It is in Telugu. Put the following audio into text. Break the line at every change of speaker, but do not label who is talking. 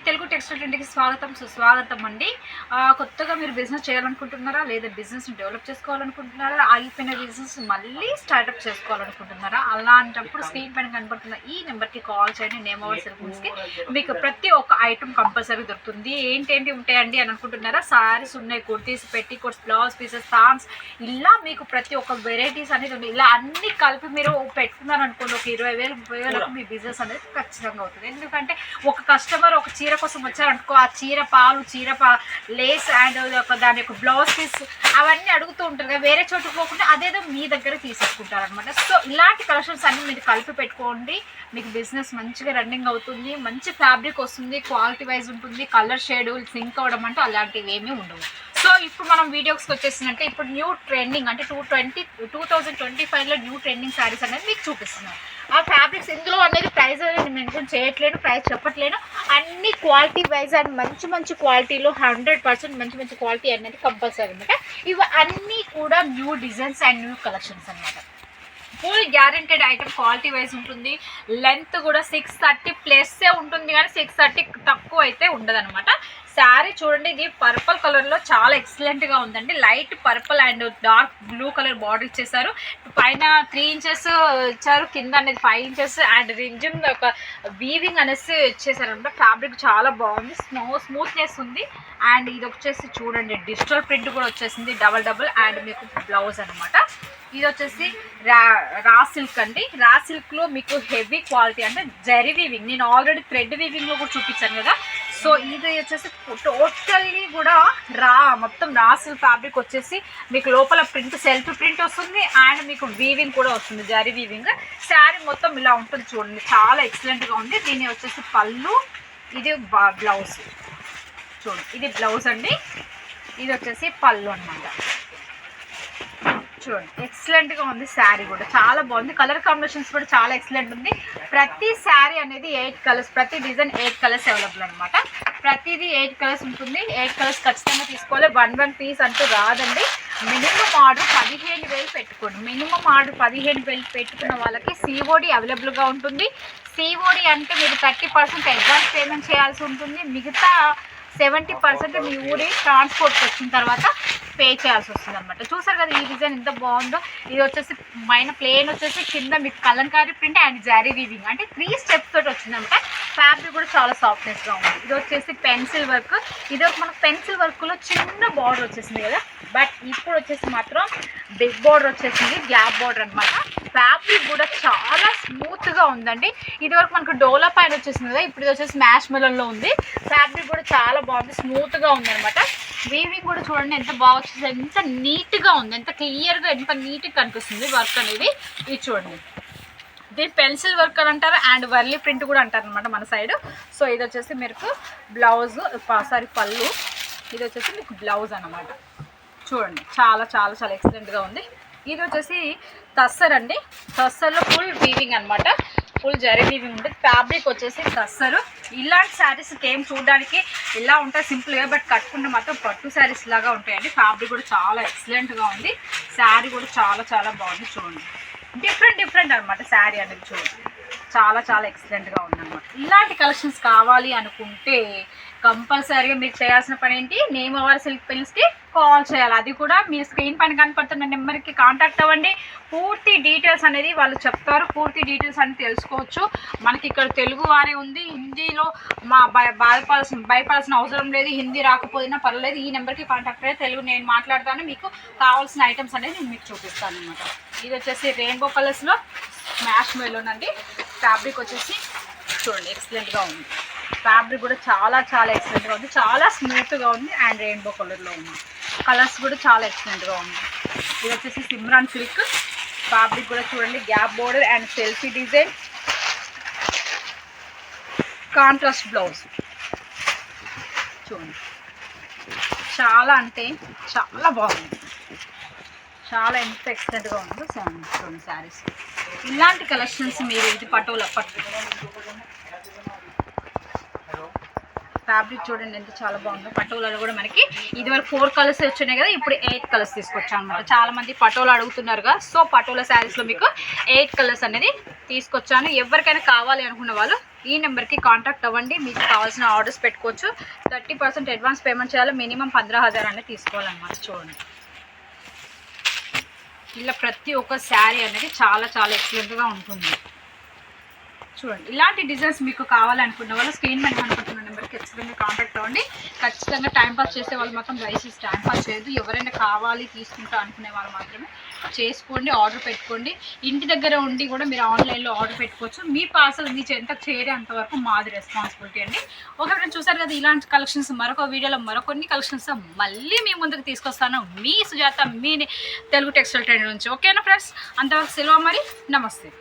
తెలుగు టెక్స్టైల్ ట్రెండ్కి స్వాగతం సుస్వాగతం అండి. కొత్తగా మీరు బిజినెస్ చేయాలనుకుంటున్నారా, లేదా బిజినెస్ని డెవలప్ చేసుకోవాలనుకుంటున్నారా, ఆగిపోయిన బిజినెస్ మళ్ళీ స్టార్ట్అప్ చేసుకోవాలనుకుంటున్నారా? అలాంటప్పుడు స్క్రీన్ పైన కనబడుతున్న ఈ నెంబర్కి కాల్ చేయండి. నేమ్ అవర్ సెల్ఫోన్స్కి మీకు ప్రతి ఒక్క ఐటమ్ కంపల్సరీ దొరుకుతుంది. ఏంటేంటి ఉంటాయండి అని అనుకుంటున్నారా? సారీస్ ఉన్నాయి, కుర్తీస్, పెట్టికోట్స్, బ్లౌజ్ పీసెస్, థాన్స్, ఇలా మీకు ప్రతి ఒక్క వెరైటీస్ అనేది ఉంది. ఇలా అన్ని కలిపి మీరు పెట్టుకున్నారనుకోండి, ఒక 20,000 30,000 మీ బిజినెస్ అనేది ఖచ్చితంగా అవుతుంది. ఎందుకంటే ఒక కస్టమర్ ఒక చీర కోసం వచ్చారనుకో, ఆ చీర పాలు, లేస్ అండ్ దాని యొక్క బ్లౌజ్ పీస్ అవన్నీ అడుగుతూ ఉంటారు కదా, వేరే చోటుకు పోకుండా అదేదో మీ దగ్గర తీసేసుకుంటారు అనమాట. సో ఇలాంటి కలెక్షన్స్ అన్ని మీరు కలిపి పెట్టుకోండి, మీకు బిజినెస్ మంచిగా రన్నింగ్ అవుతుంది. మంచి ఫ్యాబ్రిక్ వస్తుంది, క్వాలిటీ వైజ్ ఉంటుంది, కలర్ షేడ్ సింక్ అవ్వడం అంటూ అలాంటివి ఏమీ ఉండవు. సో ఇప్పుడు మనం వీడియోస్కి వచ్చేసిందంటే ఇప్పుడు న్యూ ట్రెండింగ్ అంటే 2025లో న్యూ ట్రెండింగ్ శారీస్ అనేది మీకు చూపిస్తున్నాం. ఆ ఫ్యాబ్రిక్స్ ఇందులో అనేది ప్రైస్ అనేది మెన్షన్ చేయట్లేను, ప్రైస్ చెప్పట్లేను. అన్ని క్వాలిటీ వైజ్ అండ్ మంచి మంచి క్వాలిటీలో 100% మంచి మంచి క్వాలిటీ అనేది కంపల్సరీ అనమాట. ఇవి అన్నీ కూడా new designs and new collections అనమాట. Full guaranteed item, quality wise ఉంటుంది. లెంత్ కూడా 630 ప్లస్సే ఉంటుంది, కానీ 630 తక్కువ అయితే ఉండదన్నమాట. శారీ చూడండి, ఇది పర్పుల్ కలర్లో చాలా ఎక్సలెంట్గా ఉందండి. Light purple and dark blue colour border ఇచ్చేసారు. పైన 3 ఇంచెస్ ఇచ్చారు, కింద అనేది 5 ఇంచెస్ అండ్ రింజిమ్ ఒక వీవింగ్ అనేసి ఇచ్చేసారు అనమాట. ఫ్యాబ్రిక్ చాలా బాగుంది, స్మూత్నెస్ ఉంది. అండ్ ఇది వచ్చేసి చూడండి, డిజిటల్ ప్రింట్ కూడా వచ్చేసింది, డబల్ అండ్ మీకు బ్లౌజ్ అనమాట. ఇది వచ్చేసి రా సిల్క్ అండి. రా సిల్క్లో మీకు హెవీ క్వాలిటీ అంటే జరీ వీవింగ్, నేను ఆల్రెడీ థ్రెడ్ వీవింగ్లో కూడా చూపించాను కదా. సో ఇది వచ్చేసి టోటల్లీ కూడా మొత్తం రా సిల్క్ ఫ్యాబ్రిక్ వచ్చేసి మీకు లోపల ప్రింట్ సెల్ఫ్ ప్రింట్ వస్తుంది అండ్ మీకు వీవింగ్ కూడా వస్తుంది, జరీ వీవింగ్. శారీ మొత్తం ఇలా ఉంటుంది చూడండి, చాలా ఎక్సలెంట్గా ఉంది. దీని వచ్చేసి పళ్ళు, ఇది బ్లౌజ్ చూడండి, ఇది బ్లౌజ్ అండి, ఇది వచ్చేసి పళ్ళు అనమాట. చూడండి ఎక్సలెంట్గా ఉంది, శారీ కూడా చాలా బాగుంది. కలర్ కాంబినేషన్స్ కూడా చాలా ఎక్సలెంట్ ఉంది. ప్రతి శారీ అనేది 8 కలర్స్, ప్రతి డిజైన్ 8 కలర్స్ అవైలబుల్ అనమాట. ప్రతిదీ 8 కలర్స్ ఉంటుంది. 8 కలర్స్ ఖచ్చితంగా తీసుకోవాలి. 1 పీస్ అంటూ రాదండి. మినిమం ఆర్డర్ 15,000 పెట్టుకోండి. మినిమం ఆర్డర్ 15,000 పెట్టుకున్న వాళ్ళకి సిఓడి అవైలబుల్గా ఉంటుంది. సిఓడి అంటే మీరు 30% అడ్వాన్స్ పేమెంట్ చేయాల్సి ఉంటుంది. మిగతా 70% మీ ఊరి ట్రాన్స్పోర్ట్కి వచ్చిన తర్వాత పే చేయాల్సి వస్తుంది అనమాట. చూసారు కదా ఈ డిజైన్ ఎంత బాగుందో. ఇది వచ్చేసి పైన ప్లేన్ వచ్చేసి కింద మీకు కలంకారీ ప్రింట్ అండ్ జారీ వీవింగ్ అంటే 3 స్టెప్స్ తోటి వచ్చిందనమాట. ఫ్యాబ్రిక్ కూడా చాలా సాఫ్ట్నెస్గా ఉంది. ఇది వచ్చేసి పెన్సిల్ వర్క్, ఇది ఒక మనకు పెన్సిల్ వర్క్లో చిన్న బార్డర్ వచ్చేసింది కదా, బట్ ఇప్పుడు వచ్చేసి మాత్రం బిగ్ బార్డర్ వచ్చేసింది, గ్యాప్ బార్డర్ అనమాట. ఫ్యాబ్రిక్ కూడా చాలా స్మూత్గా ఉందండి. ఇది వరకు మనకు డోలా పైన వచ్చేసింది కదా, ఇప్పుడు ఇది వచ్చేసి మ్యాష్ మెలన్లో ఉంది. ఫ్యాబ్రిక్ కూడా చాలా బాగుంది, స్మూత్గా ఉంది అనమాట. వీవింగ్ కూడా చూడండి ఎంత బాగా వచ్చేసి, ఎంత నీట్గా ఉంది, ఎంత క్లియర్గా ఎంత నీట్గా కనిపిస్తుంది వర్క్ అనేది. ఇది చూడండి, దీని పెన్సిల్ వర్క్ అని అంటారు అండ్ వర్లీ ప్రింట్ కూడా అంటారు అనమాట మన సైడ్. సో ఇది వచ్చేసి మీకు బ్లౌజ్ పళ్ళు, ఇది వచ్చేసి మీకు బ్లౌజ్ అనమాట. చూడండి చాలా చాలా చాలా ఎక్సలెంట్గా ఉంది. ఇది వచ్చేసి టస్సర్ అండి. టస్సర్లో ఫుల్ వీవింగ్ అనమాట, ఫుల్ జరీ వీవింగ్ ఉంటుంది. ఫ్యాబ్రిక్ వచ్చేసి టస్సరు. ఇలాంటి శారీస్కి ఏం చూడడానికి ఇలా ఉంటాయి సింపుల్గా, బట్ కట్టుకుంటే మాత్రం పట్టు శారీస్ లాగా ఉంటాయండి. ఫ్యాబ్రిక్ కూడా చాలా ఎక్సలెంట్గా ఉంది. శారీ కూడా చాలా చాలా బాగుంది. చూడండి డిఫరెంట్ అనమాట శారీ అనేది. చూడండి చాలా చాలా ఎక్సలెంట్గా ఉందన్నమాట. ఇలాంటి కలెక్షన్స్ కావాలి అనుకుంటే కంపల్సరీగా మీరు చేయాల్సిన పని ఏంటి, నేమ్ అవర్ సిల్క్ పెన్స్కి కాల్ చేయాలి. అది కూడా మీ స్క్రీన్ పైన కనపడుతున్న నెంబర్కి కాంటాక్ట్ అవ్వండి. పూర్తి డీటెయిల్స్ అనేది వాళ్ళు చెప్తారు, పూర్తి డీటెయిల్స్ అని తెలుసుకోవచ్చు. మనకి ఇక్కడ తెలుగు వారే ఉంది, హిందీలో భయపడాల్సిన అవసరం లేదు. హిందీ రాకపోయినా పర్లేదు, ఈ నెంబర్కి కాంటాక్ట్ అయ్యి తెలుగు నేను మాట్లాడతాను, మీకు కావాల్సిన ఐటమ్స్ అనేది నేను మీకు చూపిస్తాను అనమాట. ఇది వచ్చేసి రెయిన్బో కలర్స్లో మ్యాష్ మెలూన్ అండి. ఫ్యాబ్రిక్ వచ్చేసి చూడండి ఎక్సలెంట్గా ఉంది. ఫ్యాబ్రిక్ కూడా చాలా చాలా ఎక్సలెంట్గా ఉంది, చాలా స్మూత్గా ఉంది అండ్ రెయిన్బో కలర్లో ఉంది. కలర్స్ కూడా చాలా ఎక్సలెంట్గా ఉంది. ఇది వచ్చేసి సిమ్రాన్ సిల్క్. ఫ్యాబ్రిక్ కూడా చూడండి, gap border and selfie design, contrast blouse. చూడండి చాలా అంటే చాలా బాగుంది, చాలా ఎంత ఎక్సలెంట్గా ఉందో చూడండి శారీస్. ఇలాంటి కలెక్షన్స్ మీరు ఇది పటోలా ఫ్యాబ్రిక్ చూడండి ఎంత చాలా బాగుందో. పటోలాలో కూడా మనకి ఇదివరకు 4 కలర్స్ వచ్చినాయి కదా, ఇప్పుడు 8 కలర్స్ తీసుకొచ్చాను అనమాట. చాలా మంది పటోలా అడుగుతున్నారుగా, సో పటోలా శారీస్లో మీకు 8 కలర్స్ అనేది తీసుకొచ్చాను. ఎవరికైనా కావాలి అనుకున్న వాళ్ళు ఈ నెంబర్కి కాంటాక్ట్ అవ్వండి. మీకు కావాల్సిన ఆర్డర్స్ పెట్టుకోవచ్చు. 30% అడ్వాన్స్ పేమెంట్ చేయాలి. మినిమం 15,000 అనేది తీసుకోవాలన్నమాట. చూడండి, ఇలా ప్రతి ఒక్క శారీ అనేది చాలా చాలా ఎక్సలెంట్గా ఉంటుంది. చూడండి, ఇలాంటి డిజైన్స్ మీకు కావాలనుకున్న వాళ్ళు స్క్రీన్ మీద కనుకుంటున్న నెంబర్కి ఖచ్చితంగా కాంటాక్ట్ అవ్వండి. ఖచ్చితంగా టైంపాస్ చేసే వాళ్ళు మాత్రం దయచేసి టైంపాస్ చేయొద్దు. ఎవరైనా కావాలి తీసుకుంటా అనుకునే వాళ్ళు మాత్రమే చేసుకోండి, ఆర్డర్ పెట్టుకోండి. ఇంటి దగ్గర ఉండి కూడా మీరు ఆన్లైన్లో ఆర్డర్ పెట్టుకోవచ్చు. మీ పార్సల్ మీ చెంతకు చేరేంతవరకు మాది రెస్పాన్సిబిలిటీ అండి. ఒకవేళ చూసారు కదా ఇలాంటి కలెక్షన్స్ మరొక వీడియోలో మరికొన్ని కలెక్షన్స్ మళ్ళీ మీ ముందుకు తీసుకొస్తాను. మీ సుజాత, మీ తెలుగు టెక్స్టైల్ ట్రెండ్ నుంచి. ఓకేనా ఫ్రెండ్స్, అంతవరకు సెలవు, మరి నమస్తే.